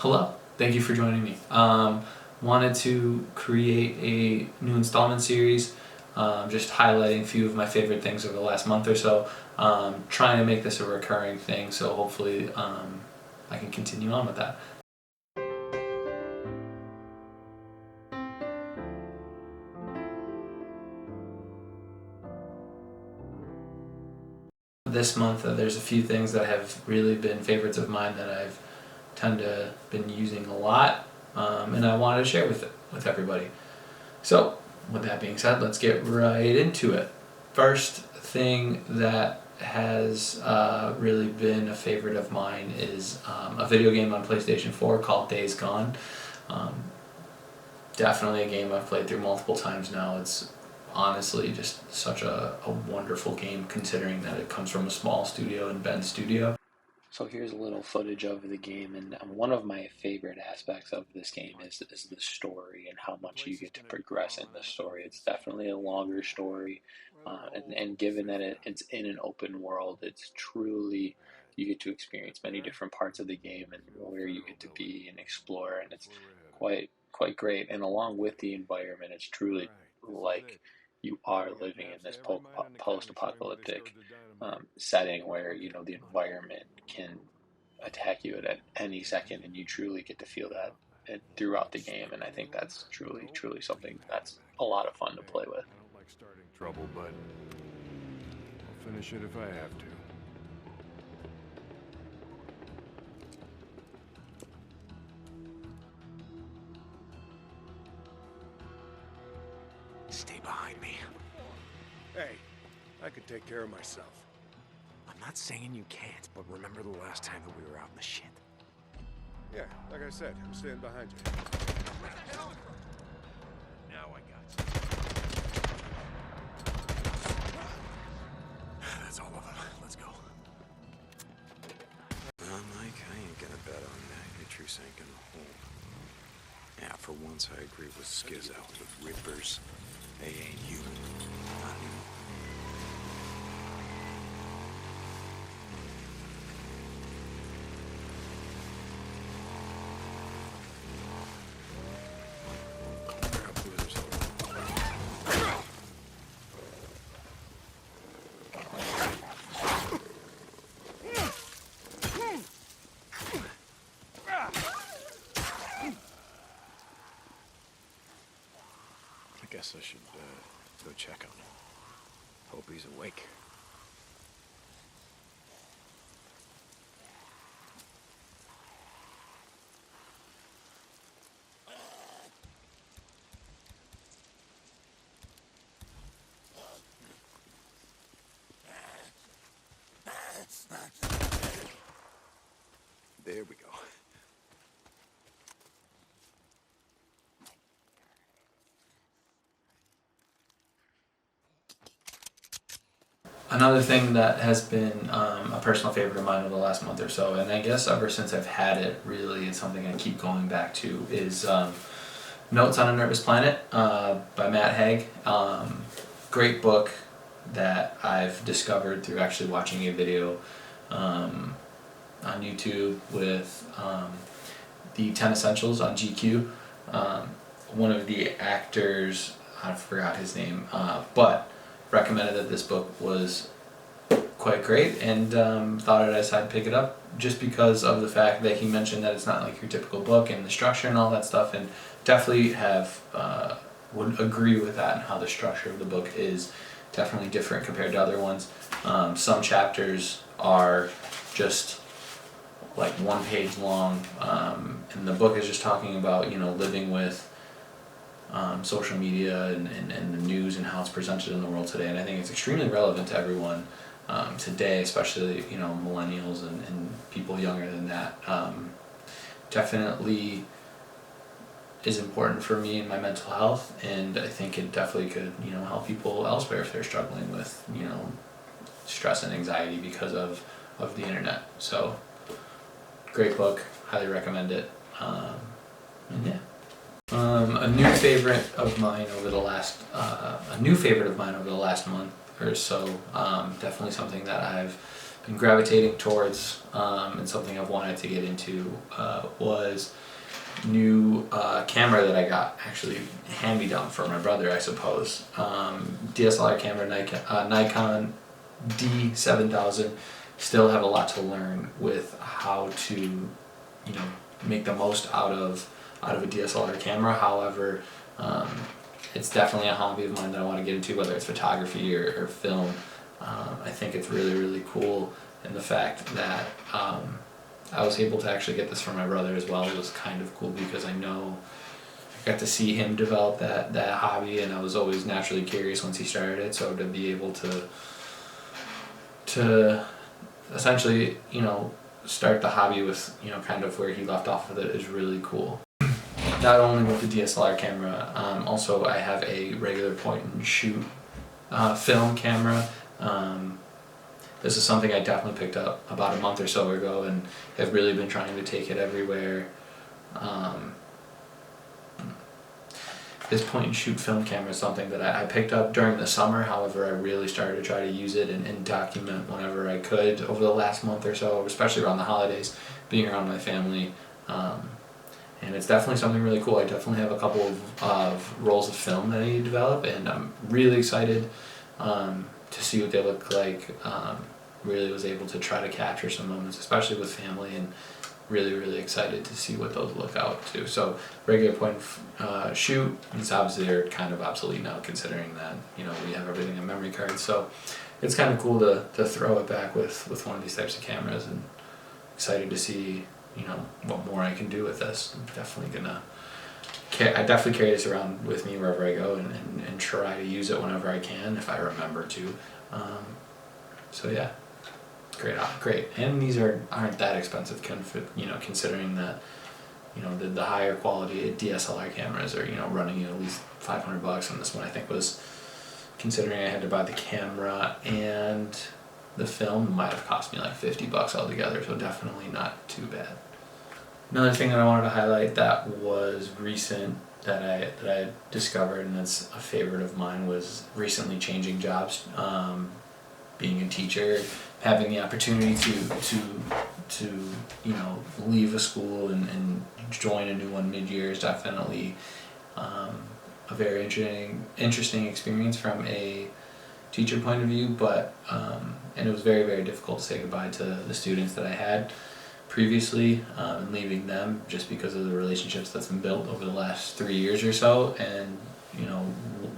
Hello, thank you for joining me. Wanted to create a new installment series, just highlighting a few of my favorite things over the last month or so. Trying to make this a recurring thing, so hopefully I can continue on with that. This month there's a few things that have really been favorites of mine that I've been using a lot, and I wanted to share with everybody. So with that being said, let's get right into it. First thing that has really been a favorite of mine is a video game on PlayStation 4 called Days Gone. Definitely a game I've played through multiple times now. It's honestly just such a wonderful game, considering that it comes from a small studio in Bend Studio. So here's a little footage of the game, and one of my favorite aspects of this game is the story and how much you get to progress in the story. It's definitely a longer story, and given that it's in an open world, it's truly, you get to experience many different parts of the game and where you get to be and explore, and it's quite great. And along with the environment, it's truly like you are living in this post-apocalyptic setting where the environment can attack you at any second, and you truly get to feel that throughout the game. And I think that's truly something that's a lot of fun to play with. I don't like starting trouble, but I'll finish it if I have to. Stay behind me. Hey, I can take care of myself. I'm not saying you can't, but remember the last time that we were out in the shit? Yeah, like I said, I'm staying behind you. Now I got you. That's all of them. Let's go. Mike, I ain't gonna bet on that. Your truce ain't gonna hold. Yeah, for once I agree with Skiz out with Rippers. They ain't human. Not human. I guess I should go check on him. Hope he's awake. There we go. Another thing that has been a personal favorite of mine over the last month or so, and I guess ever since I've had it, really, it's something I keep going back to, is Notes on a Nervous Planet by Matt Haig. Great book that I've discovered through actually watching a video on YouTube with the 10 Essentials on GQ. One of the actors, I forgot his name, but recommended that this book was quite great, and thought I'd pick it up just because of the fact that he mentioned that it's not like your typical book and the structure and all that stuff, and definitely would agree with that, and how the structure of the book is definitely different compared to other ones. Some chapters are just like one page long, and the book is just talking about living with social media and the news and how it's presented in the world today. And I think it's extremely relevant to everyone today, especially millennials and people younger than that. Definitely is important for me and my mental health, and I think it definitely could help people elsewhere if they're struggling with stress and anxiety because of the internet. So great book, highly recommend it. And yeah. A new favorite of mine over the last month or so. Definitely something that I've been gravitating towards, and something I've wanted to get into, was new camera that I got, actually hand-me-down from my brother, I suppose. DSLR camera, Nikon D7000. Still have a lot to learn with how to, make the most out of a DSLR camera. However, it's definitely a hobby of mine that I want to get into, whether it's photography or film. I think it's really, really cool, and the fact that I was able to actually get this from my brother as well was kind of cool, because I know I got to see him develop that hobby, and I was always naturally curious once he started it. So to be able to essentially, start the hobby with, kind of where he left off with it is really cool. Not only with the DSLR camera, also I have a regular point and shoot film camera. This is something I definitely picked up about a month or so ago, and have really been trying to take it everywhere. This point and shoot film camera is something that I picked up during the summer. However, I really started to try to use it and document whenever I could over the last month or so, especially around the holidays, being around my family. And it's definitely something really cool. I definitely have a couple of rolls of film that I need to develop, and I'm really excited to see what they look like. Really was able to try to capture some moments, especially with family, and really, really excited to see what those look out to. So regular point shoot, it's obviously they're kind of obsolete now, considering that we have everything in memory cards. So it's kind of cool to throw it back with one of these types of cameras, and excited to see what more I can do with this. I'm definitely gonna I definitely carry this around with me wherever I go, and try to use it whenever I can, if I remember to. So yeah, great. And these aren't that expensive, considering that the higher quality DSLR cameras are running you at least $500, and this one I think was, considering I had to buy the camera and the film, might have cost me like $50 altogether. So definitely not too bad. Another thing that I wanted to highlight that was recent, that I discovered, and that's a favorite of mine, was recently changing jobs. Being a teacher, having the opportunity to leave a school and join a new one mid-year is definitely a very interesting experience from a teacher point of view, but and it was very, very difficult to say goodbye to the students that I had previously, and leaving them just because of the relationships that's been built over the last 3 years or so. And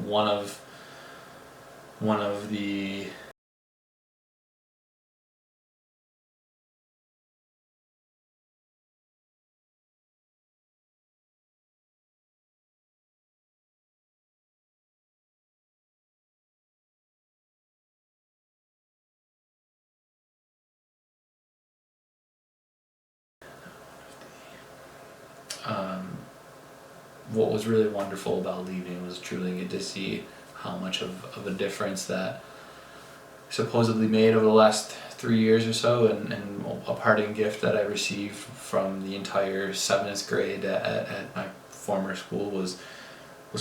one of the what was really wonderful about leaving was truly get to see how much of a difference that supposedly made over the last 3 years or so, and a parting gift that I received from the entire 7th grade at my former school was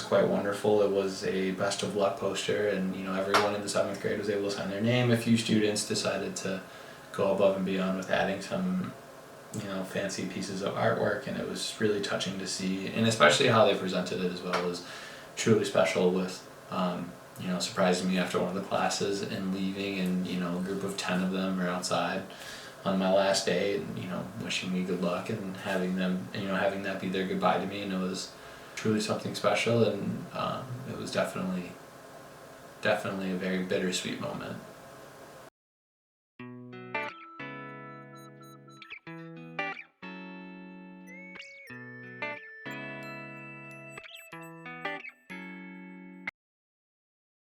quite wonderful. It was a best of luck poster, and everyone in the 7th grade was able to sign their name. A few students decided to go above and beyond with adding some fancy pieces of artwork, and it was really touching to see, and especially how they presented it as well was truly special, with surprising me after one of the classes and leaving, and a group of 10 of them are outside on my last day, and wishing me good luck, and having them having that be their goodbye to me, and it was truly something special, and it was definitely a very bittersweet moment.